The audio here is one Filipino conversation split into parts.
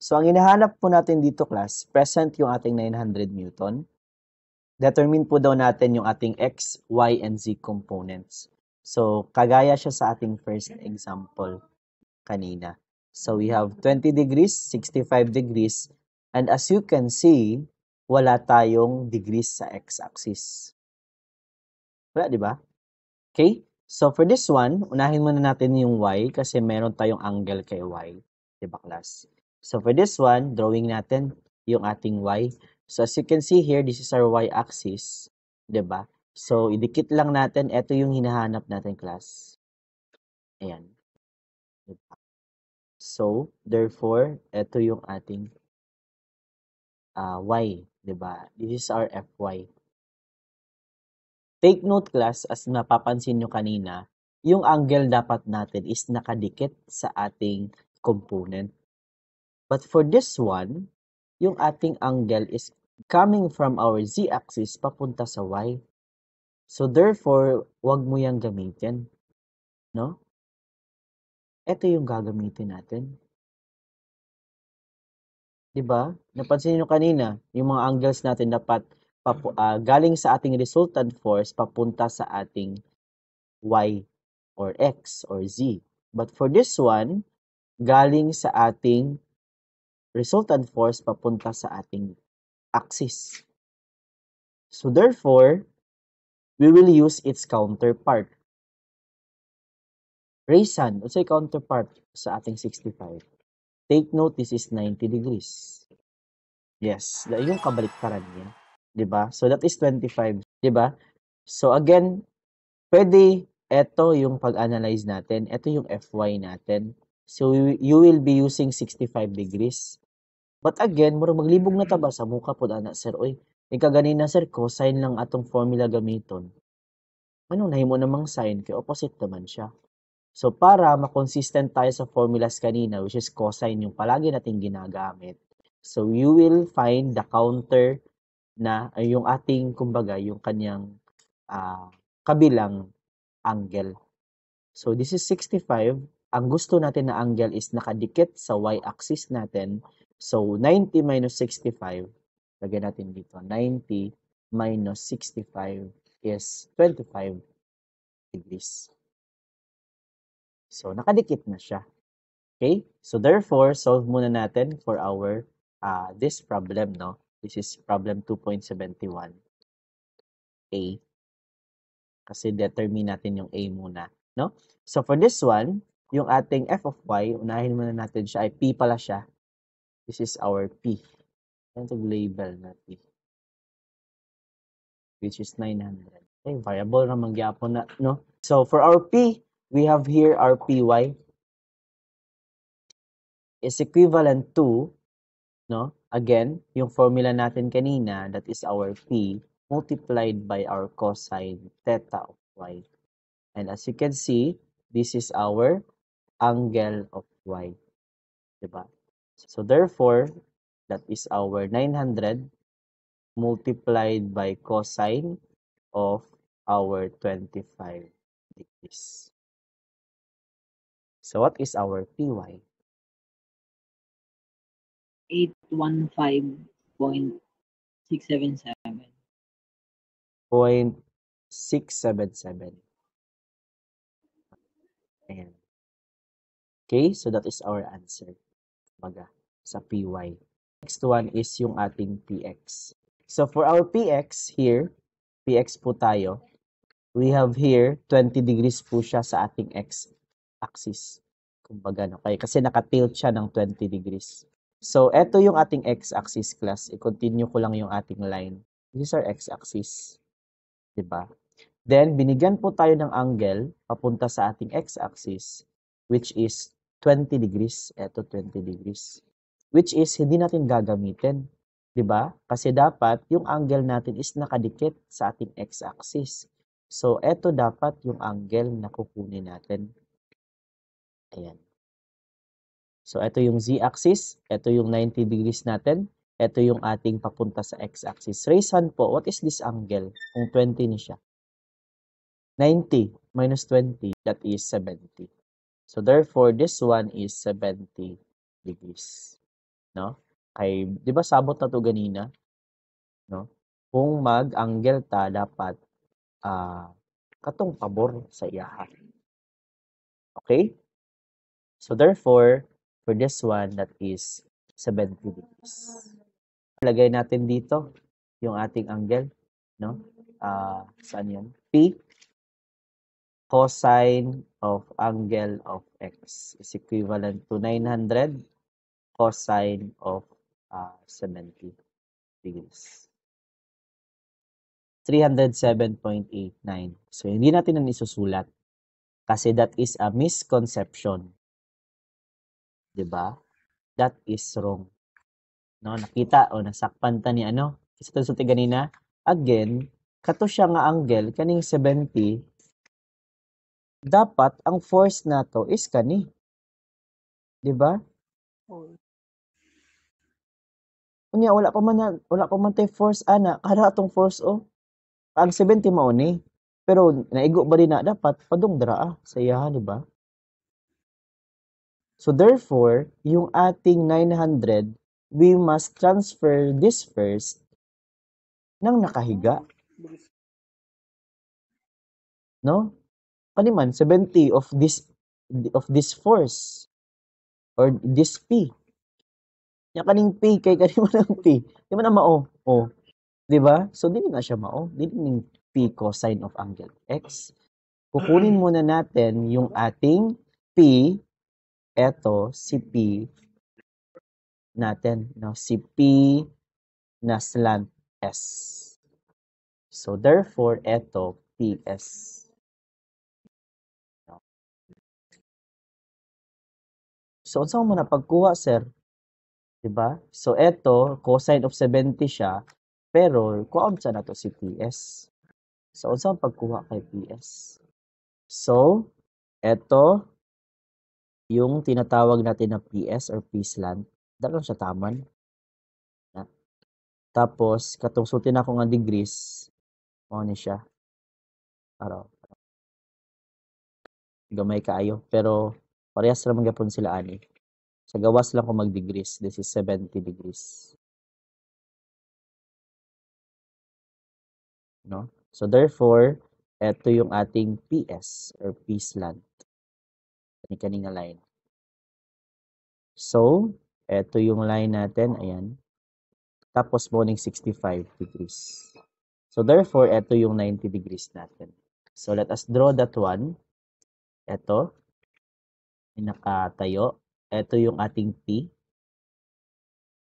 So, ang hinahanap po natin dito, class, present yung ating 900 Newton. Determine po daw natin yung ating X, Y, and Z components. So, kagaya siya sa ating first example kanina. So, we have 20 degrees, 65 degrees, and as you can see, wala tayong degrees sa x-axis. Wala, di ba? Okay? So, for this one, unahin muna natin yung y kasi meron tayong angle kay y. Di ba, class? So, for this one, drawing natin yung ating y. So, as you can see here, this is our y-axis. Di ba? So, idikit lang natin. Ito yung hinahanap natin, class. Ayan. Diba? So, therefore, ito yung ating y. Di ba? This is our fy. Take note, class, as napapansin nyo kanina, yung angle dapat natin is nakadikit sa ating component. But for this one, yung ating angle is coming from our z-axis papunta sa y. So therefore, wag mo yang gamitin. No? Ito yung gagamitin natin. Diba? Napansin nyo kanina, yung mga angles natin dapat galing sa ating resultant force papunta sa ating y or x or z. But for this one, galing sa ating resultant force papunta sa ating axis. So therefore, we will use its counterpart. Raysan, what's your counterpart sa ating 65? Take note, this is 90 degrees. Yes, yung kabaliktaran niya. 'Di ba? So that is 25, 'di ba? So again, pwede ito yung pag-analyze natin. Ito yung FY natin. So you will be using 65 degrees. But again, murag maglibog na taba sa muka pod ana sir. Oy, ika ganina sir, cosine lang atong formula gamiton. Ano nahimo namang sine kay opposite naman siya. So para ma-consistent tayo sa formulas kanina which is cosine yung palagi nating ginagamit. So you will find the counter na yung ating kumbaga yung kanyang kabilang angle. So this is 65. Ang gusto natin na angle is nakadikit sa y-axis natin. So 90 minus 65, lagyan natin dito. 90 minus 65 is 25 degrees. So nakadikit na siya. Okay? So therefore, solve muna natin for our this problem, no? This is problem 2.71. A. Kasi determine natin yung A muna, no? So for this one, yung ating f of y, unahin muna natin siya, ay p pala siya. This is our p. Yan ito label na p. Which is 900. Okay, variable na magyapon na, no? So for our p, we have here our py is equivalent to, no? Again, yung formula natin kanina, that is our p multiplied by our cosine theta of y. And as you can see, this is our angle of y. Diba? So therefore, that is our 900 multiplied by cosine of our 25 degrees. So what is our py? 815.677. 0.677. Ayan. Okay, so that is our answer. Baga, sa py. Next one is yung ating px. So for our px here, px po tayo, we have here 20 degrees po siya sa ating x-axis. Kumbaga, no? Kasi nakatilt siya ng 20 degrees. So, eto yung ating x-axis, class. I-continue ko lang yung ating line. This is our x-axis. Diba? Then, binigyan po tayo ng angle papunta sa ating x-axis, which is 20 degrees. Eto, 20 degrees. Which is, hindi natin gagamitin. Diba? Kasi dapat, yung angle natin is nakadikit sa ating x-axis. So, eto dapat yung angle na kukunin natin. Ayan. So, ito yung z-axis. Ito yung 90 degrees natin. Ito yung ating papunta sa x-axis. Raysan po, what is this angle? Kung 20 ni siya. 90 minus 20, that is 70. So, therefore, this one is 70 degrees. no? Kay, di ba sabot na to ganina, no? Kung mag-angle ta, dapat katong pabor sa iyaha. Okay? So therefore, for this one, that is 70 degrees. Lagay natin dito yung ating angle, no? Saan yun? P cosine of angle of x is equivalent to 900 cosine of 70 degrees. 307.89. So, hindi natin na isusulat kasi that is a misconception. Diba? That is wrong. No, nakita o nasakpan ta ni ano? Kasi sulti ganina, again, kato siya nga angle kaning 70, dapat ang force nato is kani. Diba? Unya wala pa man tay force ana, kada atong force ang 70 mao ni. Pero naigo ba din na dapat padung draa sa iya, di ba? So therefore, yung ating 900, we must transfer this first nang nakahiga. No? Kaniman 70 of this force or this P. Nya kaning P kay kaniman ang P. Di man na mao. Oh, di ba? So dili na siya mao. Dili ning P cosine of angle x. Kukunin muna natin yung ating P, eto si P natin, no? Si P na slant S. So therefore, eto PS. No? So unsa mo na pagkuha, sir? Diba? So eto cosine of 70 siya, pero kuha sa nato si PS. So unsa ang pagkuha kay PS? So eto yung tinatawag natin na PS or P slant, daron siya taman. Na. Tapos katong sulti na ko nga degrees, mao ni siya. Araw. Gamay kaayo, pero parehas ra man gyapon sila ani. Sa gawas lang ko mag-degrees. This is 70 degrees. No? So therefore, ito yung ating PS or P slant. Kani-kani nga line. So, ito yung line natin. Ayan. Tapos morning 65 degrees. So therefore, ito yung 90 degrees natin. So let us draw that one. Ito. Nakatayo. Ito yung ating P.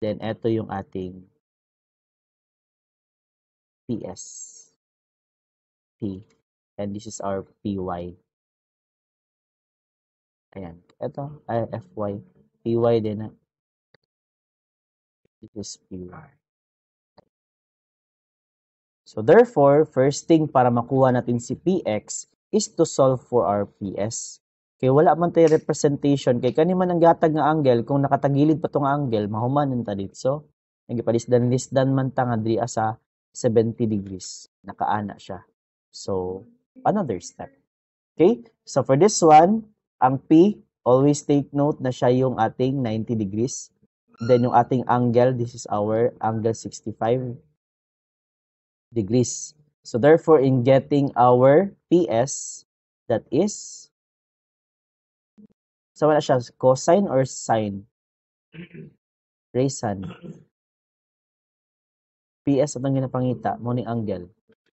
Then ito yung ating PS. P. And this is our PY. Ayan. Ito, FY. PY din na. This is PY. So therefore, first thing para makuha natin si PX is to solve for our PS. Kaya wala man tayo representation. Kaya kani man ang gatag nga angle, kung nakatagilid pa tong angle, mahuman ta dito. So, nagipalisdan-lisdan man ta nga diri sa 70 degrees. Nakaana siya. So, another step. Okay? So for this one, ang P, always take note na siya yung ating 90 degrees. Then yung ating angle, this is our angle 65 degrees. So therefore, in getting our PS, that is, so wala siya, cosine or sine? Raysan. PS atong ginapangita, mo ni angle.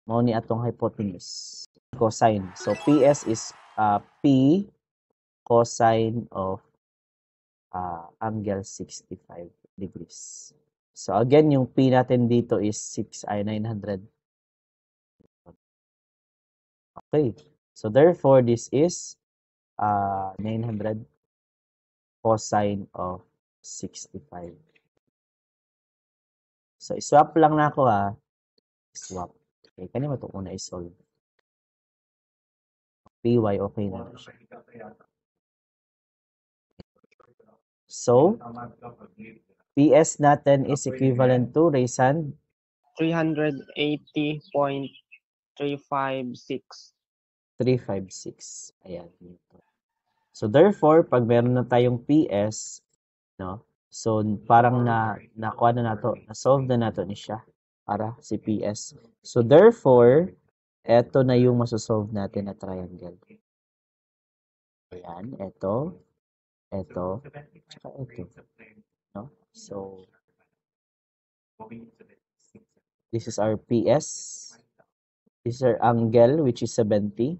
Mo ni atong hypotenuse. Cosine. So PS is P cosine of angle 65 degrees. So again, yung P natin dito is 900. Okay. So therefore, this is 900 cosine of 65. So iswap lang na ako ha. Swap. Okay, kanina ito una isolve. PY okay na siya. So, PS natin is equivalent to Raysan 380.356. 356. Ayan. So, therefore, pag meron na tayong PS, no? So, parang nakuha na nato, na-solve na nato ni siya para si PS. So, therefore, eto na yung masosolve natin na triangle. Ayan, eto, tsaka eto. No? So, this is our PS. This is our angle, which is 70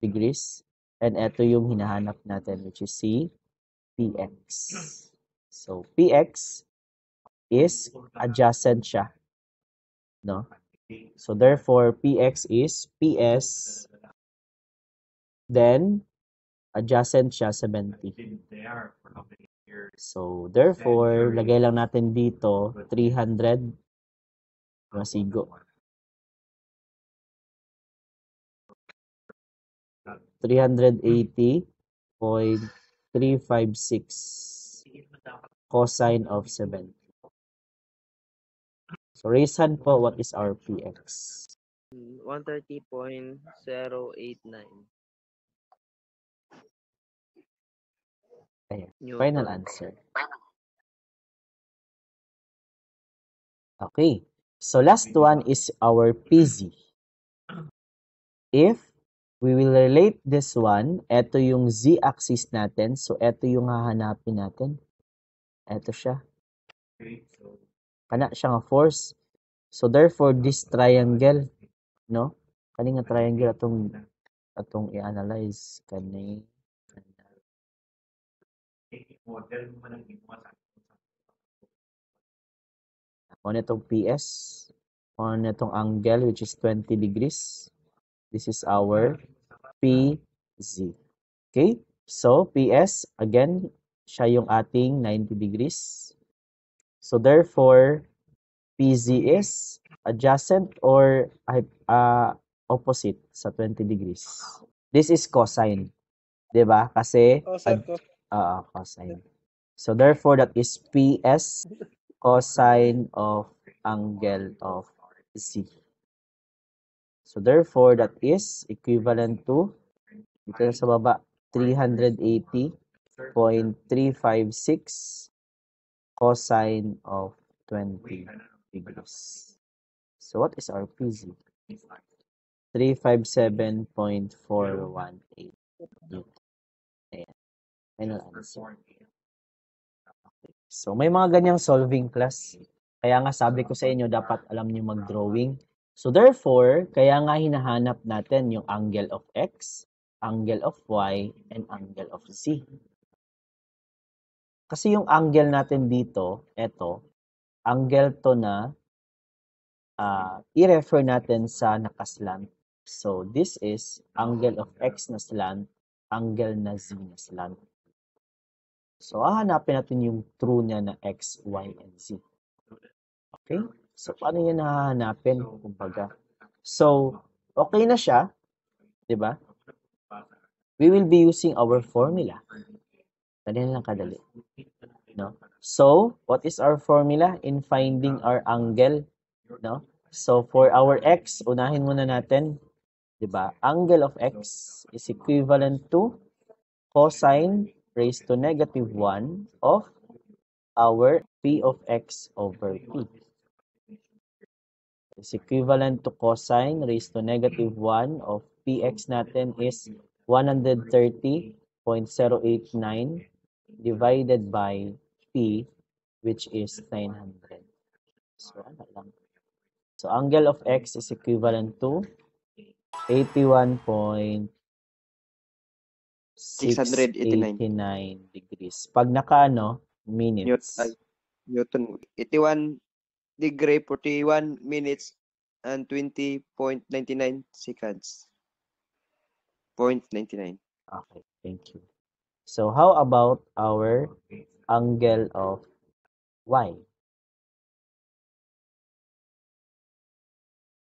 degrees. And eto yung hinahanap natin, which is si PX. So, PX is adjacent siya. No? So, therefore, PX is PS, then, adjacent siya 70. So, therefore, lagay lang natin dito 300 masigo. 380.356 cosine of 70. So, raise hand po, what is our PX? 130.089 Ayan, Newton. final answer. Okay, so last one is our PZ. If we will relate this one, ito yung z-axis natin, so ito yung hahanapin natin. Ito siya. Kana siya nga force. So therefore, this triangle, no? Kani nga triangle atong i-analyze kani. Ano itong PS? Ano itong angle, which is 20 degrees. This is our PZ. Okay? So, PS, again, siya yung ating 90 degrees. So, therefore, PZ is adjacent or opposite sa 20 degrees. This is cosine. Diba? Kasi, cosine. So, therefore, that is PS cosine of angle of Z. So, therefore, that is equivalent to, dito na sa baba, 380.356 cosine of 20 degrees. So, what is our PZ? 357.418 Newton. Ayan. Final answer. So, may mga ganyang solving class. Kaya nga sabi ko sa inyo, dapat alam niyo mag-drawing. So, therefore, kaya nga hinahanap natin yung angle of X, angle of Y, and angle of Z. Kasi yung angle natin dito, eto, angle to na i-refer natin sa nakaslant. So, this is angle of X na slant, angle na Z na slant. So, hahanapin natin yung true niya na X, Y, and Z. Okay? So, paano yan hahanapin? Kumbaga. So, okay na siya. Diba? We will be using our formula. Dali lang kadali. No? So, what is our formula in finding our angle? No? So, for our X, unahin muna natin. Diba? Angle of X is equivalent to cosine raised to negative 1 of our P of X over P. Is equivalent to cosine raised to negative 1 of Px natin is 130.089 divided by P, which is 900. So, ano lang. So, angle of X is equivalent to 81.689 degrees. Pag naka, minutes. Newton. 81 degree, 41 minutes, and 20.99 seconds. 0.99. Okay, thank you. So, how about our angle of Y?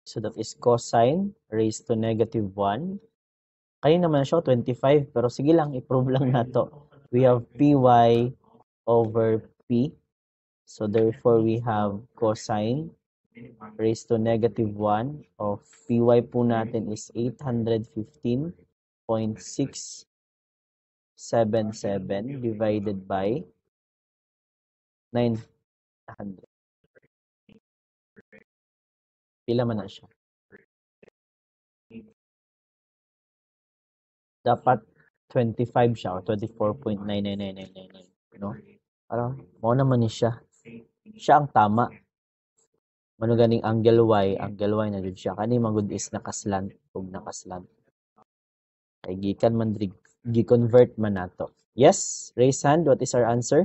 So, that is cosine raised to negative 1. Kayo naman siya, 25. Pero sige lang, i-prove lang nato. We have Py over P. So, therefore, we have cosine raised to negative 1 of Py po natin is 815.677 divided by 900. Pila man na siya? Dapat 25 siya o 24.999999, no? Parang mao naman ni siya. Siya ang tama. Mano ganing angle y na jud siya. Kani man gud is nakaslant ug nakaslant. Kay gikan man diri gi-convert man nato. Yes, raise hand. What is our answer?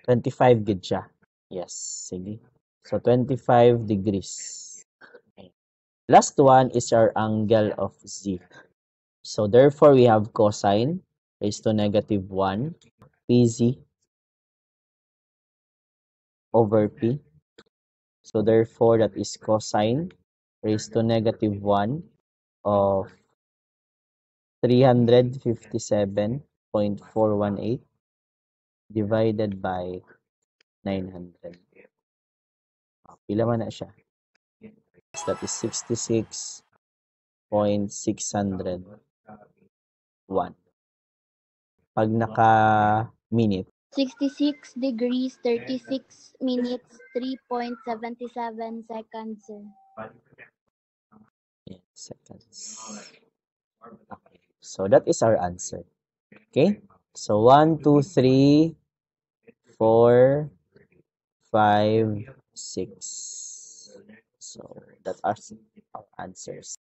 25 gid siya. Yes, sige. So 25 degrees. Okay. Last one is our angle of z. So therefore we have cosine raised to negative 1 pz over p. So therefore that is cosine raised to negative 1 of 357.418 divided by 900. Pila man na siya? That is 66.601. Pag naka-minute, 66 degrees, 36 minutes, 3.77 seconds, sir. yeah, seconds. Okay. So that is our answer. Okay? So 1, 2, 3, 4, 5, 6. So that are our answers.